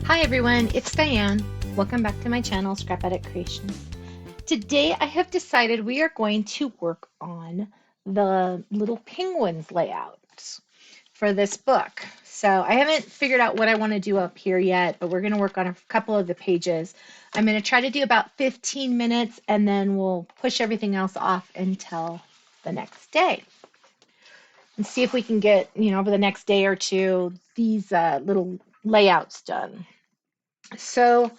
Hi everyone, it's Diane. Welcome back to my channel, Scrap Edit Creations. Today I have decided we are going to work on the little penguins layouts for this book. So I haven't figured out what I want to do up here yet, but we're going to work on a couple of the pages. I'm going to try to do about 15 minutes and then we'll push everything else off until the next day and see if we can get, over the next day or two, these little layouts done. So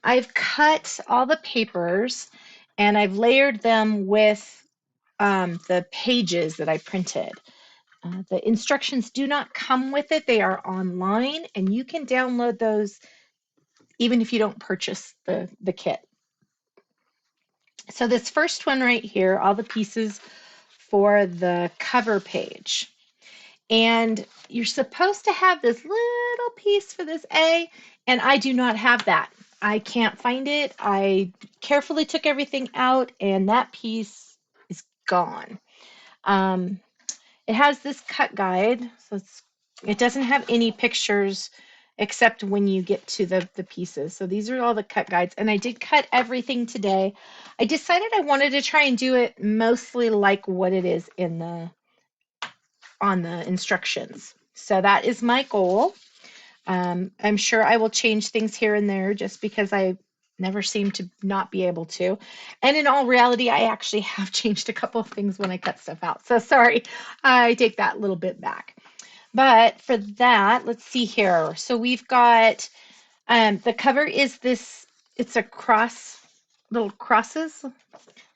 I've cut all the papers and I've layered them with the pages that I printed. The instructions do not come with it. They are online and you can download those even if you don't purchase the kit. So this first one right here, all the pieces for the cover page. And you're supposed to have this little piece for this A, and I do not have that. I can't find it. I carefully took everything out, and that piece is gone. It has this cut guide, so it doesn't have any pictures except when you get to the pieces. So these are all the cut guides, and I did cut everything today. I decided I wanted to try and do it mostly like what it is in on the instructions. So that is my goal. I'm sure I will change things here and there just because I never seem to not be able to. And in all reality, I actually have changed a couple of things when I cut stuff out. So sorry, I take that little bit back. But for that, let's see here. So we've got the cover is this, it's a cross, little crosses.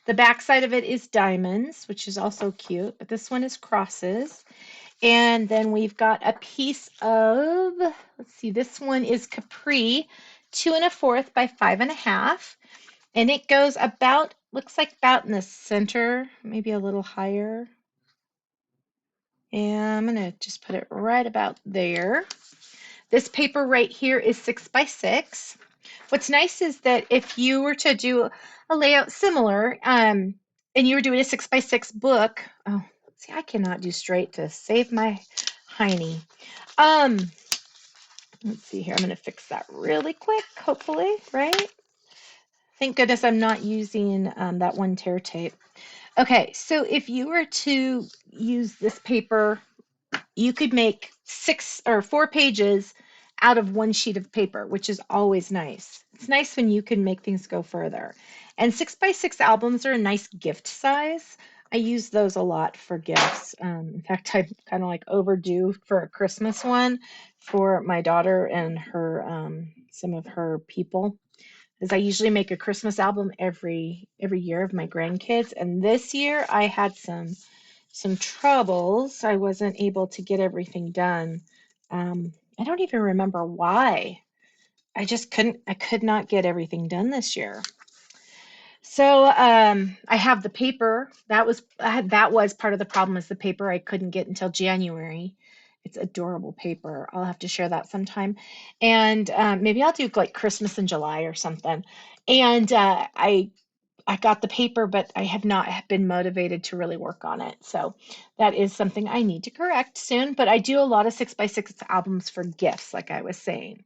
The back side of it is diamonds, which is also cute, but this one is crosses. And then we've got a piece of, let's see, this one is Capri 2 1/4 by 5 1/2. And it goes about, looks like about in the center, maybe a little higher. And I'm going to just put it right about there. This paper right here is 6 by 6. What's nice is that if you were to do a layout similar, and you were doing a 6 by 6 book, oh, see, I cannot do straight to save my hiney. Let's see here. I'm going to fix that really quick, hopefully, right? Thank goodness I'm not using that 1 tear tape. Okay, so if you were to use this paper, you could make 6 or 4 pages out of 1 sheet of paper, which is always nice. It's nice when you can make things go further. And 6 by 6 albums are a nice gift size. I use those a lot for gifts. In fact, I'm kind of like overdue for a Christmas one for my daughter and her some of her people. Because I usually make a Christmas album every year of my grandkids, and this year I had some troubles. I wasn't able to get everything done. I don't even remember why. I could not get everything done this year. So I have the paper. That was part of the problem, is the paper I couldn't get until January. It's adorable paper. I'll have to share that sometime. And maybe I'll do like Christmas in July or something. And I got the paper, but I have not been motivated to really work on it. So that is something I need to correct soon. But I do a lot of 6 by 6 albums for gifts, like I was saying.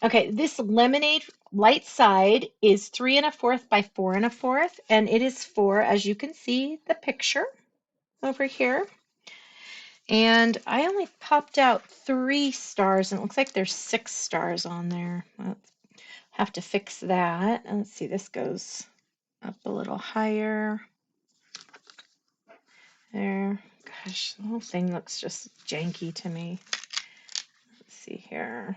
Okay, this lemonade light side is 3 1/4 by 4 1/4, and it is for, as you can see, the picture over here. And I only popped out 3 stars, and it looks like there's 6 stars on there. I'll have to fix that. And let's see, this goes up a little higher. There. Gosh, the whole thing looks just janky to me. Let's see here.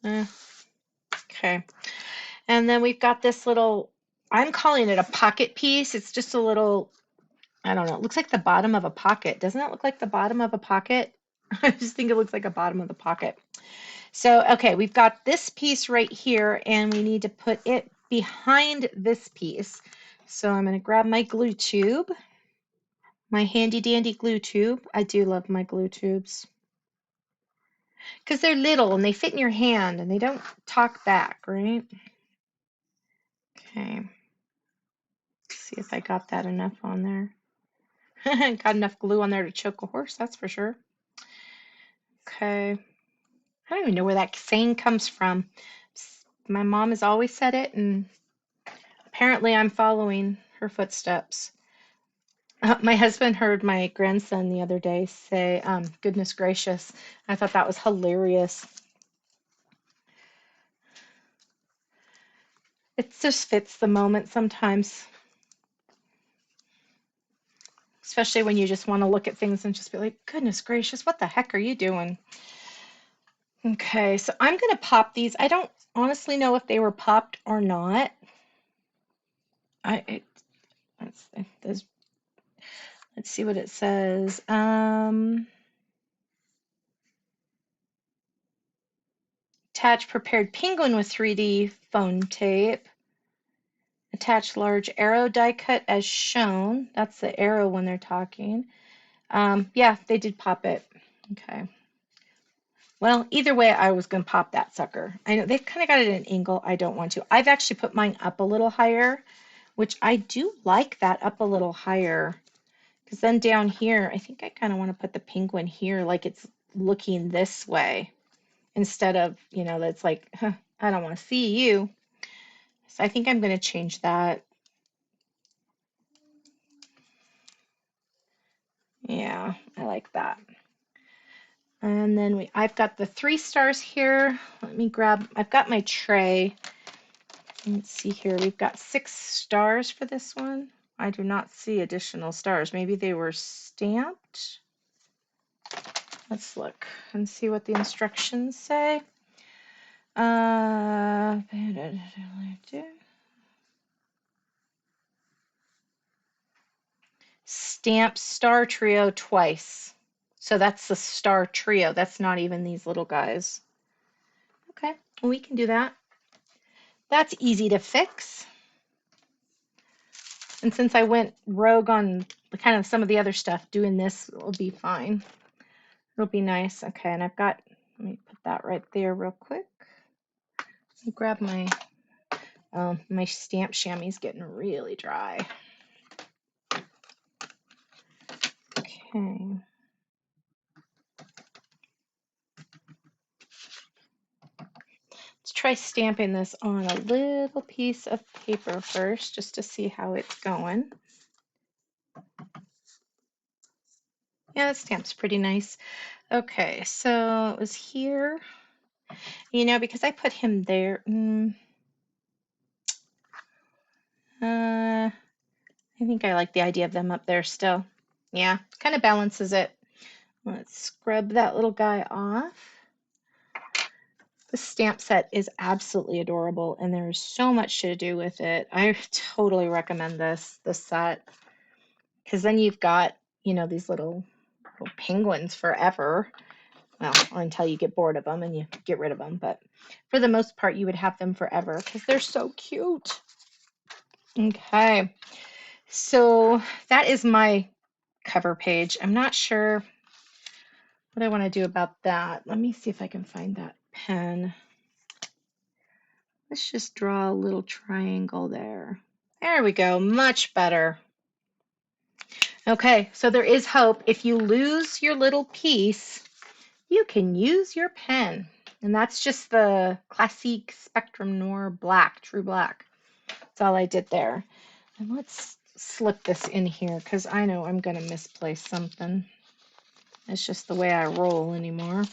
Okay. And then we've got this little, I'm calling it a pocket piece. It's just a little, I don't know, it looks like the bottom of a pocket. Doesn't it look like the bottom of a pocket? I just think it looks like a bottom of the pocket. So, okay, we've got this piece right here, and we need to put it behind this piece. So I'm going to grab my glue tube, my handy dandy glue tube. I do love my glue tubes because they're little and they fit in your hand and they don't talk back, right? Okay. Let's see if I got that enough on there. Got enough glue on there to choke a horse, that's for sure. Okay. I don't even know where that saying comes from. My mom has always said it, and apparently I'm following her footsteps. My husband heard my grandson the other day say, goodness gracious. I thought that was hilarious. It just fits the moment sometimes, especially when you just want to look at things and just be like, goodness gracious, what the heck are you doing? Okay, so I'm going to pop these. I don't honestly know if they were popped or not. Let's, let's see what it says. Attach prepared penguin with 3D foam tape. Attach large arrow die cut as shown. That's the arrow when they're talking. Yeah, they did pop it. Okay. Well, either way, I was going to pop that sucker. I know they've kind of got it at an angle. I don't want to. I've actually put mine up a little higher, which I do like that up a little higher. Because then down here, I think I kind of want to put the penguin here like it's looking this way instead of, that's like, huh, I don't want to see you. So I think I'm going to change that. Yeah, I like that. And then I've got the 3 stars here. Let me grab, I've got my tray. Let's see here. We've got 6 stars for this one. I do not see additional stars. Maybe they were stamped. Let's look and see what the instructions say. Stamp star trio twice. So that's the star trio. That's not even these little guys. Okay, well, we can do that. That's easy to fix. And since I went rogue on kind of some of the other stuff, doing this will be fine. It'll be nice. Okay, and I've got, let me put that right there real quick. Grab my, my stamp chamois is getting really dry. Okay. Let's try stamping this on a little piece of paper first, just to see how it's going. Yeah, that stamp's pretty nice. Okay, so it was here. Because I put him there. I think I like the idea of them up there still. Yeah, kind of balances it. Let's scrub that little guy off. The stamp set is absolutely adorable, and there's so much to do with it. I totally recommend this set, because then you've got, these little penguins forever. Well, until you get bored of them and you get rid of them, but for the most part, you would have them forever because they're so cute. Okay, so that is my cover page. I'm not sure what I want to do about that. Let me see if I can find that pen. Let's just draw a little triangle there. There we go, much better. Okay, so there is hope. If you lose your little piece, you can use your pen. And that's just the Classique Spectrum Noir Black, True Black. That's all I did there. And let's slip this in here because I know I'm going to misplace something. It's just the way I roll anymore.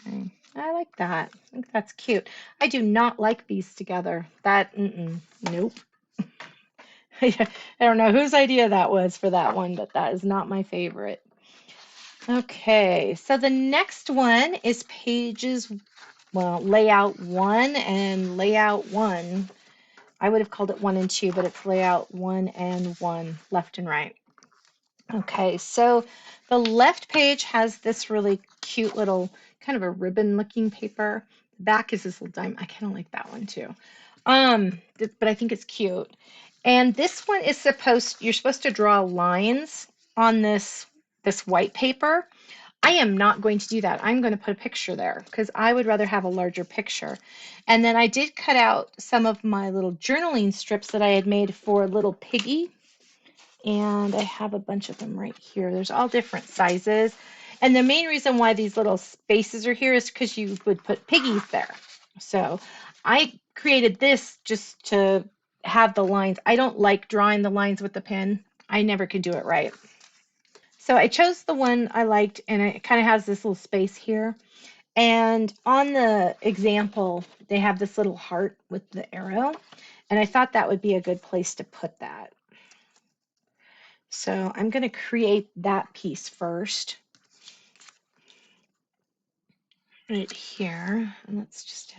Okay, I like that. I think that's cute. I do not like these together. Nope. I don't know whose idea that was for that one, but that is not my favorite. Okay, so the next one is layout 1 and layout 1. I would have called it 1 and 2, but it's layout 1 and 1, left and right. Okay, so the left page has this really cute little kind of a ribbon looking paper. The back is this little dime. I kind of like that one too. But I think it's cute. And this one is you're supposed to draw lines on this white paper. I am not going to do that. I'm going to put a picture there because I would rather have a larger picture. And then I did cut out some of my little journaling strips that I had made for Little Piggy. And I have a bunch of them right here. There's all different sizes. And the main reason why these little spaces are here is because you would put piggies there. So I created this just to have the lines. I don't like drawing the lines with the pen. I never could do it right. So I chose the one I liked, and it kind of has this little space here. And on the example, they have this little heart with the arrow, and I thought that would be a good place to put that. So I'm going to create that piece first. Right here, and let's just,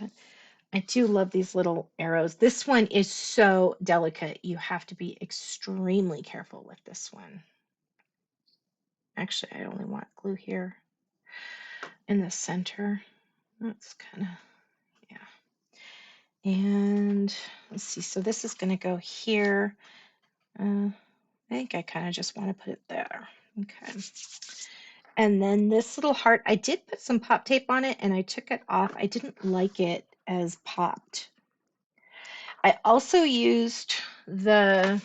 I do love these little arrows. This one is so delicate. You have to be extremely careful with this one. Actually, I only want glue here in the center. That's kind of, yeah. And let's see, so this is going to go here. I think I kind of just want to put it there. Okay. And then this little heart, I did put some pop tape on it and I took it off. I didn't like it as popped. I also used the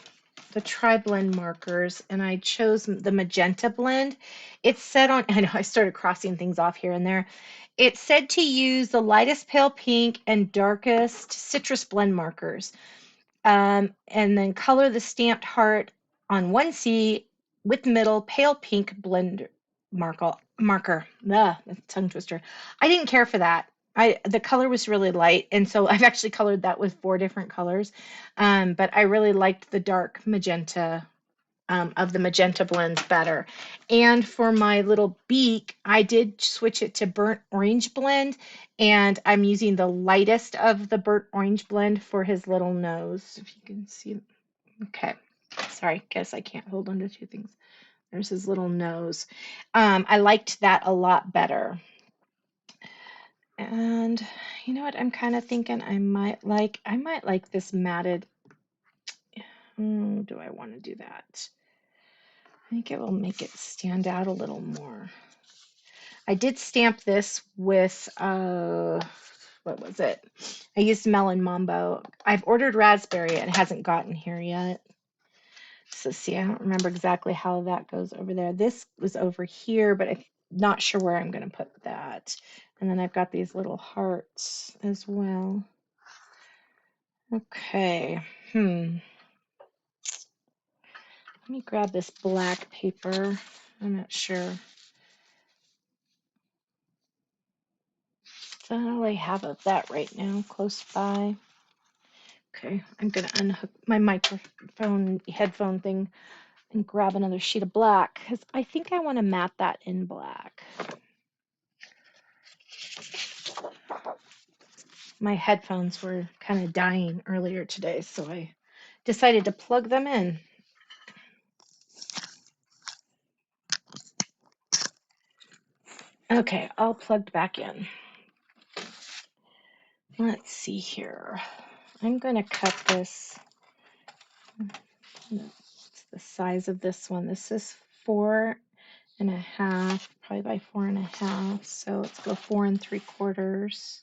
tri-blend markers, and I chose the magenta blend. It said on, I know I started crossing things off here and there. It said to use the lightest pale pink and darkest citrus blend markers. And then color the stamped heart on 1C with middle pale pink blend marker. Ugh, tongue twister. I didn't care for that. The color was really light, and so I've actually colored that with 4 different colors. But I really liked the dark magenta of the magenta blends better. And for my little beak, I did switch it to burnt orange blend, and I'm using the lightest of the burnt orange blend for his little nose. If you can see it. Okay. Sorry, guess I can't hold on to 2 things. There's his little nose. I liked that a lot better. And you know what? I'm kind of thinking I might like this matted. Do I want to do that? I think it will make it stand out a little more. I did stamp this with, what was it? I used Melon Mambo. I've ordered raspberry and it hasn't gotten here yet. So see, I don't remember exactly how that goes over there. This was over here, but I'm not sure where I'm going to put that. And then I've got these little hearts as well. Okay. Let me grab this black paper. I'm not sure. So I don't really have of that right now close by. Okay, I'm going to unhook my microphone headphone thing and grab another sheet of black because I think I want to mat that in black. My headphones were kind of dying earlier today, so I decided to plug them in. Okay, all plugged back in. Let's see here. I'm going to cut this. What's the size of this one? This is 4.5, probably by 4.5. So let's go 4 3/4.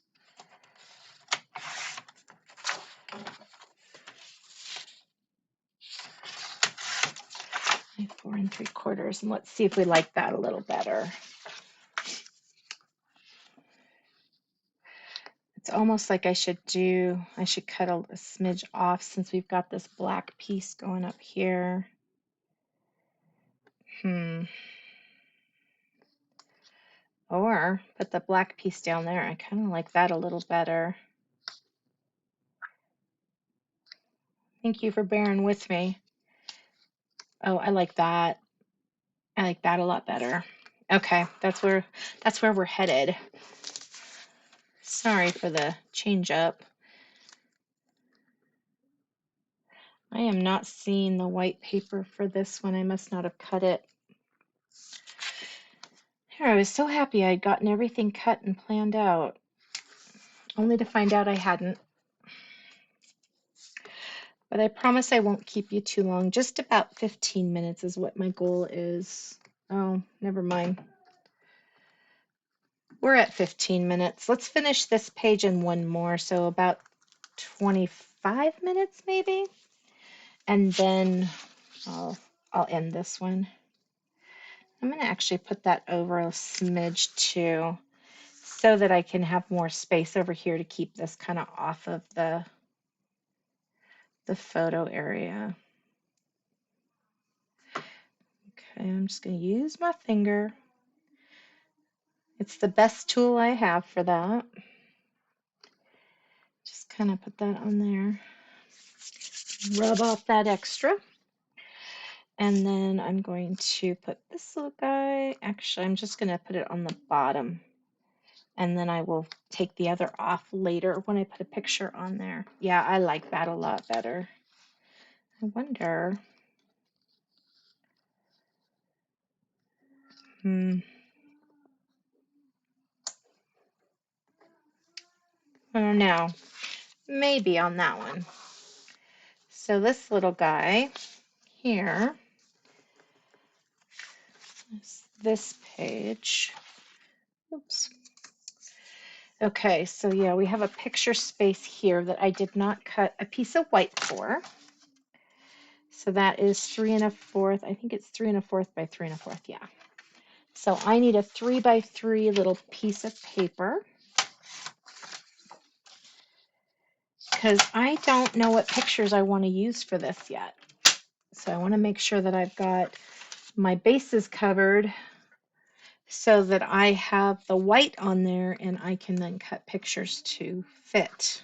4 3/4, and let's see if we like that a little better. It's almost like I should cut a smidge off since we've got this black piece going up here. Or put the black piece down there. I kind of like that a little better. Thank you for bearing with me. Oh, I like that. I like that a lot better. Okay, that's where we're headed. Sorry for the change up. I am not seeing the white paper for this one. I must not have cut it. Here, I was so happy I'd gotten everything cut and planned out, only to find out I hadn't. But I promise I won't keep you too long. Just about 15 minutes is what my goal is. Oh, never mind. We're at 15 minutes. Let's finish this page and one more, so about 25 minutes maybe. And then I'll end this one. I'm going to actually put that over a smidge too, so that I can have more space over here to keep this kind of off of the photo area. Okay, I'm just going to use my finger. It's the best tool I have for that. Just kind of put that on there. Rub off that extra. And then I'm going to put this little guy, actually I'm just going to put it on the bottom. And then I will take the other off later when I put a picture on there. Yeah, I like that a lot better. I wonder. I don't know. Maybe on that one. So this little guy here, this page. Oops. Okay, so yeah, we have a picture space here that I did not cut a piece of white for. So that is 3 1/4. I think it's 3 1/4 by 3 1/4. Yeah. So I need a 3 by 3 little piece of paper, because I don't know what pictures I want to use for this yet. So I want to make sure that I've got my bases covered so that I have the white on there and I can then cut pictures to fit.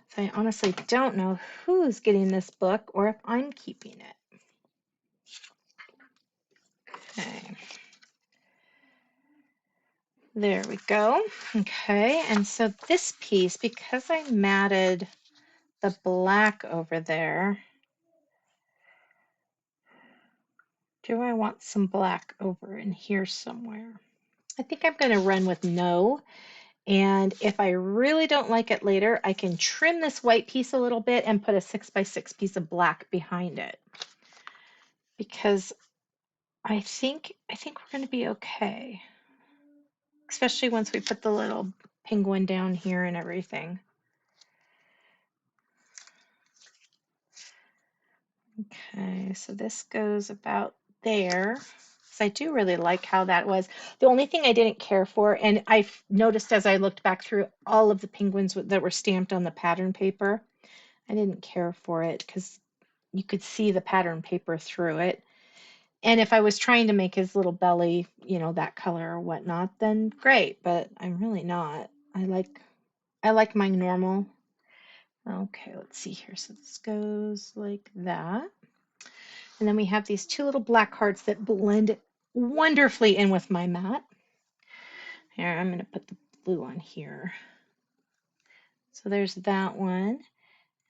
So I honestly don't know who's getting this book or if I'm keeping it. Okay. There we go. Okay, and so this piece, because I matted the black over there, do I want some black over in here somewhere? I think I'm going to run with no. And if I really don't like it later, I can trim this white piece a little bit and put a 6 by 6 piece of black behind it. Because I think we're going to be okay. Especially once we put the little penguin down here and everything. Okay, so this goes about there. So I do really like how that was. The only thing I didn't care for, and I noticed as I looked back through all of the penguins that were stamped on the pattern paper, I didn't care for it because you could see the pattern paper through it. And if I was trying to make his little belly, you know, that color or whatnot, then great, but I'm really not. I like my normal. Okay, let's see here. So this goes like that. And then we have these two little black hearts that blend wonderfully in with my mat. Here, I'm going to put the blue on here. So there's that one.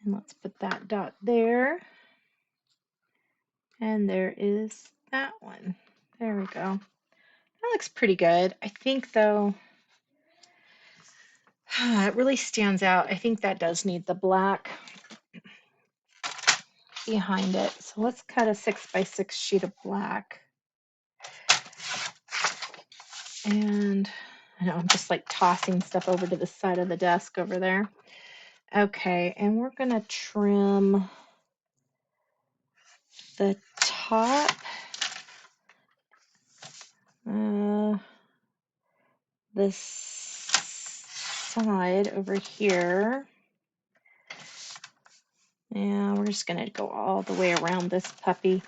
And let's put that dot there. And there is that one. There we go. That looks pretty good. I think, though, it really stands out. I think that does need the black behind it. So let's cut a 6 by 6 sheet of black. And I know I'm just like tossing stuff over to the side of the desk over there. Okay, and we're going to trim the top, this side over here. And we're just going to go all the way around this puppy,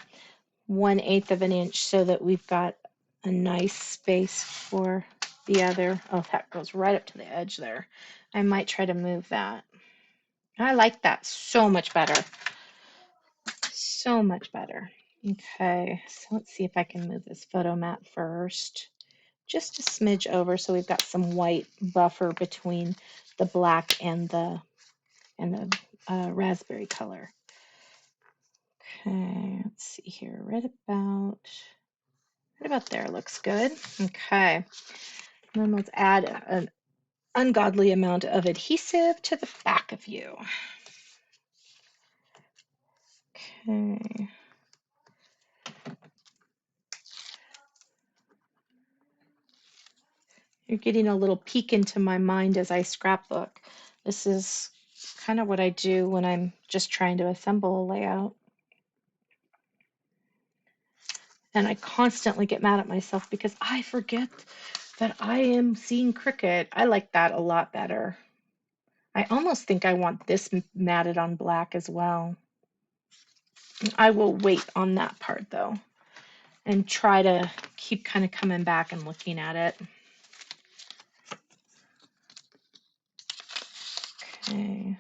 1/8 of an inch, so that we've got a nice space for the other. Oh, that goes right up to the edge there. I might try to move that. I like that so much better. So much better. Okay, so let's see if I can move this photo mat first. Just a smidge over so we've got some white buffer between the black and the raspberry color. Okay, let's see here. Right about there looks good. Okay, and then let's add an ungodly amount of adhesive to the back of you. Okay. You're getting a little peek into my mind as I scrapbook. This is kind of what I do when I'm just trying to assemble a layout. And I constantly get mad at myself because I forget that I am seeing Cricut. I like that a lot better. I almost think I want this matted on black as well. I will wait on that part though and try to keep kind of coming back and looking at it. Okay.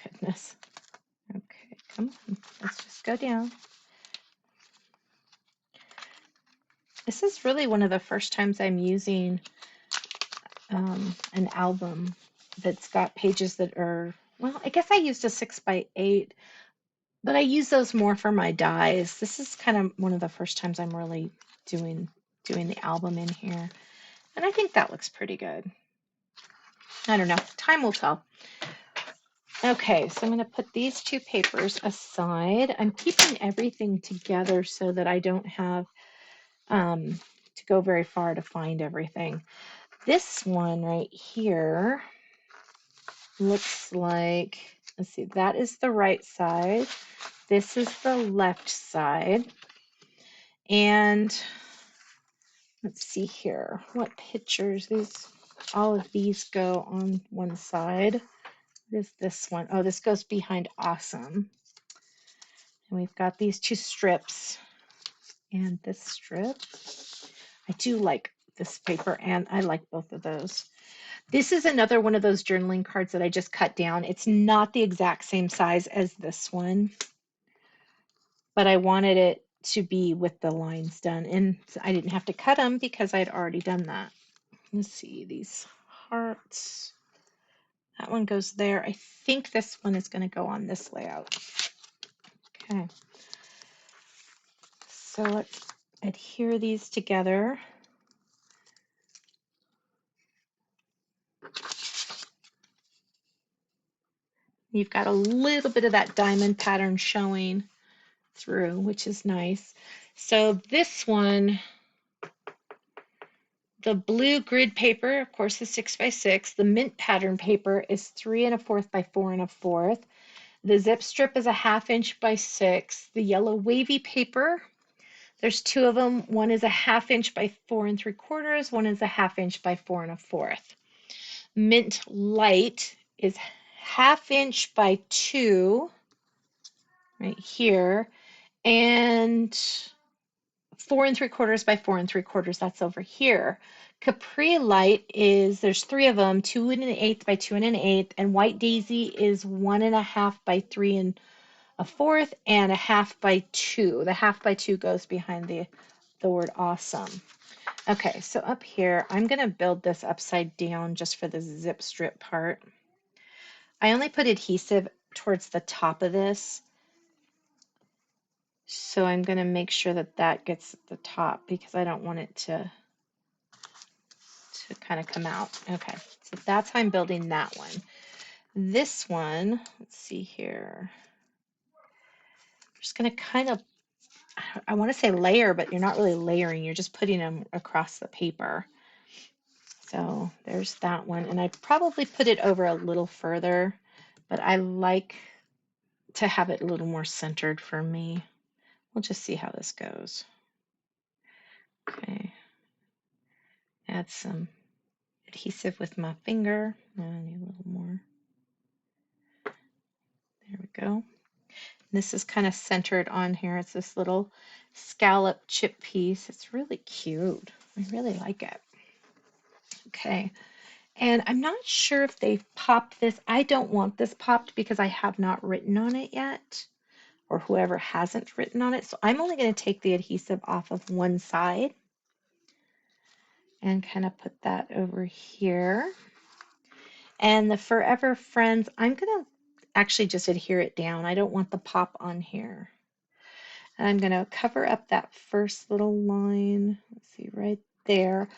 Goodness. Okay, come on. Let's just go down. This is really one of the first times I'm using an album that's got pages that are, well, I guess I used a 6x8, but I use those more for my dies. This is kind of one of the first times I'm really doing the album in here. And I think that looks pretty good. I don't know. Time will tell. Okay, so I'm going to put these two papers aside. I'm keeping everything together so that I don't have to go very far to find everything. This one right here looks like, let's see, that is the right side. This is the left side. And let's see here, what pictures, all of these go on one side. What is this one? Oh, this goes behind awesome. And we've got these two strips and this strip. I do like this paper and I like both of those. This is another one of those journaling cards that I just cut down. It's not the exact same size as this one, but I wanted it to be with the lines done. And I didn't have to cut them because I'd already done that. Let's see, these hearts. That one goes there. I think this one is going to go on this layout. Okay. So let's adhere these together. You've got a little bit of that diamond pattern showing through, which is nice. So this one, the blue grid paper, of course, is 6x6. The mint pattern paper is 3 1/4 by 4 1/4. The zip strip is a 1/2 inch by 6. The yellow wavy paper, there's two of them. One is a 1/2 inch by 4 3/4. One is a 1/2 inch by 4 1/4. Mint light is 1/2 inch by 2 right here, and 4 3/4 by 4 3/4. That's over here. Capri Light is, there's three of them, 2 1/8 by 2 1/8, and White Daisy is 1 1/2 by 3 1/4 and a 1/2 by 2. The 1/2 by 2 goes behind the word awesome. Okay, so up here, I'm going to build this upside down just for the zip strip part. I only put adhesive towards the top of this, so I'm going to make sure that that gets at the top because I don't want it to kind of come out. Okay, so that's how I'm building that one. This one, let's see here. I'm just going to kind of, I want to say layer, but you're not really layering. You're just putting them across the paper. So there's that one. And I probably put it over a little further, but I like to have it a little more centered for me. We'll just see how this goes. Okay. Add some adhesive with my finger. I need a little more. There we go. This is kind of centered on here. It's this little scallop chip piece. It's really cute. I really like it. Okay. And I'm not sure if they've popped this. I don't want this popped because I have not written on it yet, or whoever hasn't written on it. So I'm only going to take the adhesive off of one side and kind of put that over here. And the Forever Friends, I'm going to actually just adhere it down. I don't want the pop on here. And I'm going to cover up that first little line. Let's see, right there.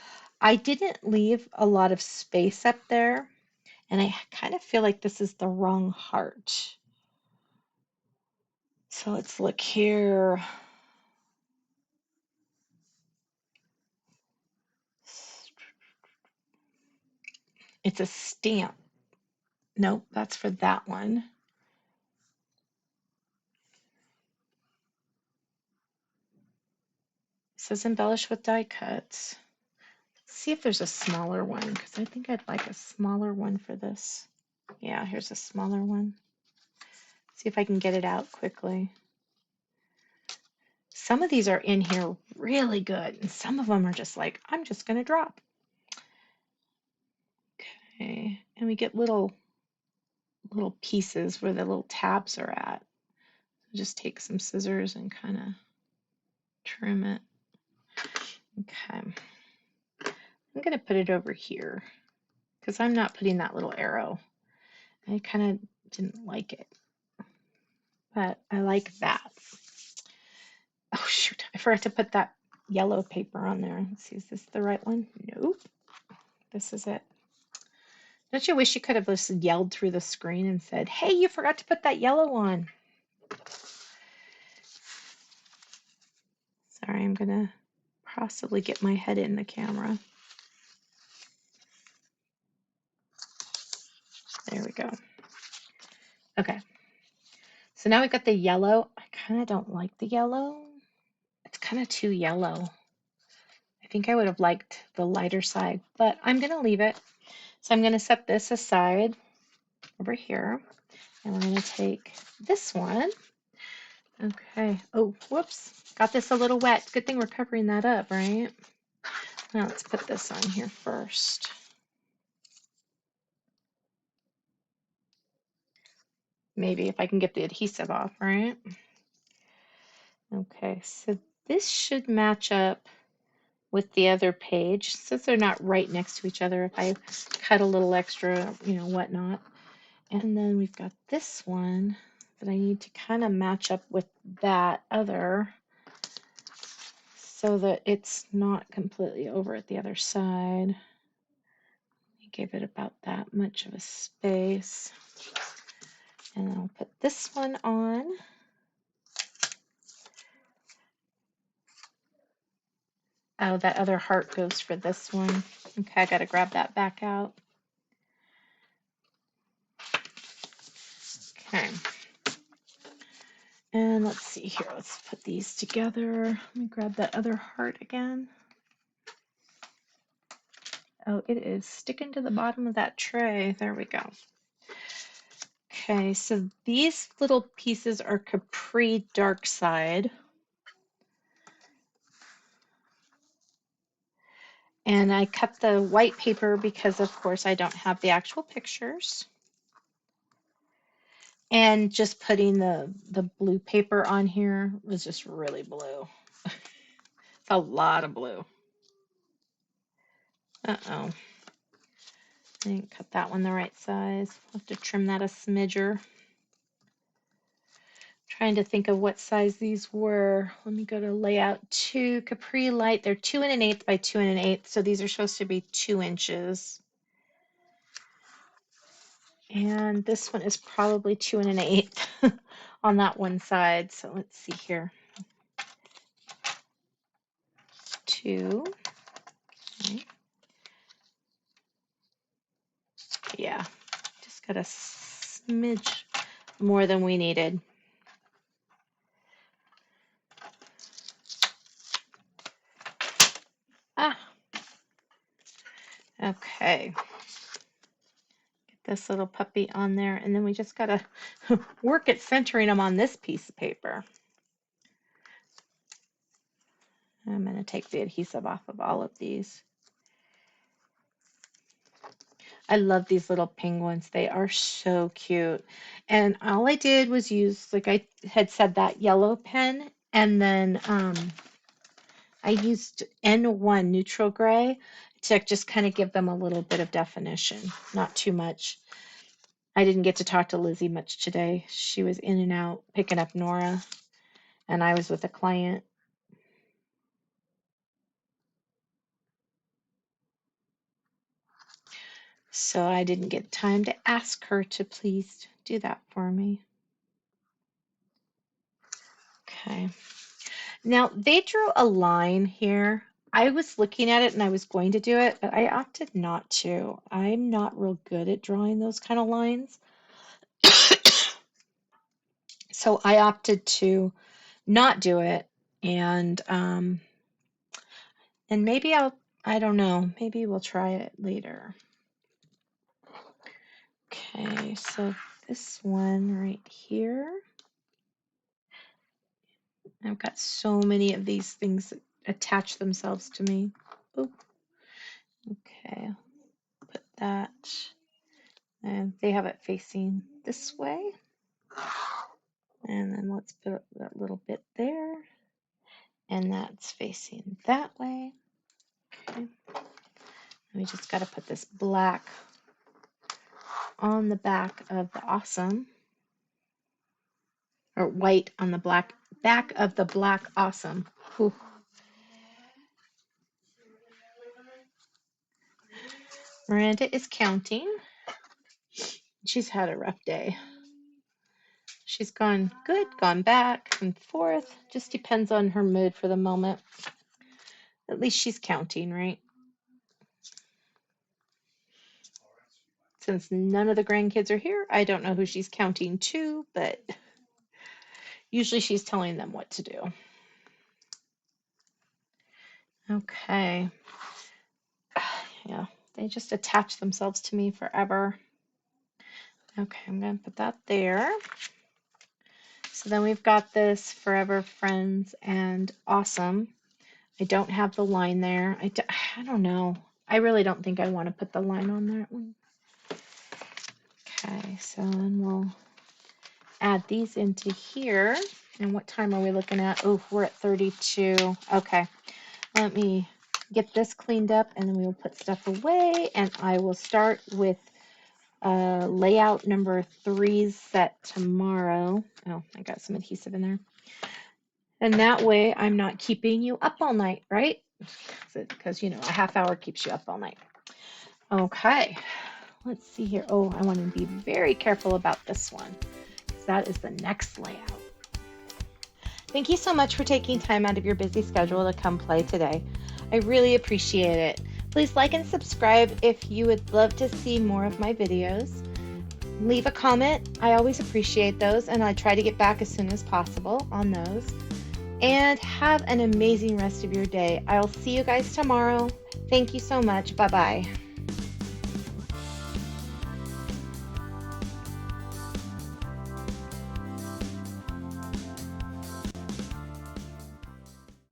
I didn't leave a lot of space up there, and I kind of feel like this is the wrong heart. So let's look here. It's a stamp. Nope, that's for that one. says embellish with die cuts. Let's see if there's a smaller one, because I think I'd like a smaller one for this. Yeah, here's a smaller one. See if I can get it out quickly. Some of these are in here really good, and some of them are just like, I'm just going to drop. Okay, and we get little pieces where the little tabs are at. Just take some scissors and kind of trim it. Okay, I'm going to put it over here because I'm not putting that little arrow. I kind of didn't like it, but I like that. Oh shoot, I forgot to put that yellow paper on there. Let's see, is this the right one? Nope, this is it. Don't you wish you could have just yelled through the screen and said, hey, you forgot to put that yellow on? Sorry, I'm gonna possibly get my head in the camera. There we go. Okay, so now we've got the yellow. I kind of don't like the yellow. It's kind of too yellow. I think I would have liked the lighter side, but I'm gonna leave it. So I'm gonna set this aside over here, and we're gonna take this one. Okay, oh, whoops, got this a little wet. Good thing we're covering that up, right? Now let's put this on here first. Maybe if I can get the adhesive off, right? Okay, so this should match up with the other page since they're not right next to each other. If I cut a little extra, whatnot. And then we've got this one that I need to kind of match up with that other so that it's not completely over at the other side. Give it about that much of a space. And I'll put this one on. Oh, that other heart goes for this one. Okay, I got to grab that back out. Okay. And let's see here. Let's put these together. Let me grab that other heart again. Oh, it is sticking to the bottom of that tray. There we go. Okay, so these little pieces are Capri Dark Side. And I cut the white paper because, of course, I don't have the actual pictures. And just putting the blue paper on here was just really blue. It's a lot of blue. Uh-oh. I didn't cut that one the right size. I'll have to trim that a smidger. Trying to think of what size these were. Let me go to layout 2, Capri Light. They're 2 1/8 by 2 1/8, so these are supposed to be 2 inches. And this one is probably 2 1/8 on that one side. So let's see here. 2. Okay. Yeah, just got a smidge more than we needed. Ah, okay. Get this little puppy on there, and then we just gotta work at centering them on this piece of paper. I'm gonna take the adhesive off of all of these. I love these little penguins. They are so cute. And all I did was use, like I had said, that yellow pen, and then I used N1 Neutral Gray to just kind of give them a little bit of definition, not too much. I didn't get to talk to Lizzie much today. She was in and out picking up Nora, and I was with a client. So I didn't get time to ask her to please do that for me. Okay. Now they drew a line here. I was looking at it and I was going to do it, but I opted not to. I'm not real good at drawing those kind of lines. So I opted to not do it. And And maybe I don't know, maybe we'll try it later. Okay, so this one right here, I've got so many of these things that attach themselves to me. Oh, okay, put that, and they have it facing this way. And then let's put that little bit there, and that's facing that way. Okay. We just got to put this black on the back of the awesome, or white on the back of the black awesome. Whew. Miranda is counting. She's had a rough day. She's gone good, gone back and forth. Just depends on her mood for the moment. At least she's counting, right? Since none of the grandkids are here, I don't know who she's counting to, but usually she's telling them what to do. Okay. Yeah, they just attach themselves to me forever. Okay, I'm going to put that there. So then we've got this Forever Friends and Awesome. I don't have the line there. I don't know. I really don't think I want to put the line on that one. Okay, so then we'll add these into here. And what time are we looking at? Oh, we're at 32. Okay, let me get this cleaned up and then we will put stuff away. And I will start with layout number 3 set tomorrow. Oh, I got some adhesive in there. And that way I'm not keeping you up all night, right? Because, you know, a half hour keeps you up all night. Okay, let's see here. Oh, I want to be very careful about this one because that is the next layout. Thank you so much for taking time out of your busy schedule to come play today. I really appreciate it. Please like and subscribe if you would love to see more of my videos. Leave a comment. I always appreciate those, and I try to get back as soon as possible on those. And have an amazing rest of your day. I'll see you guys tomorrow. Thank you so much. Bye-bye.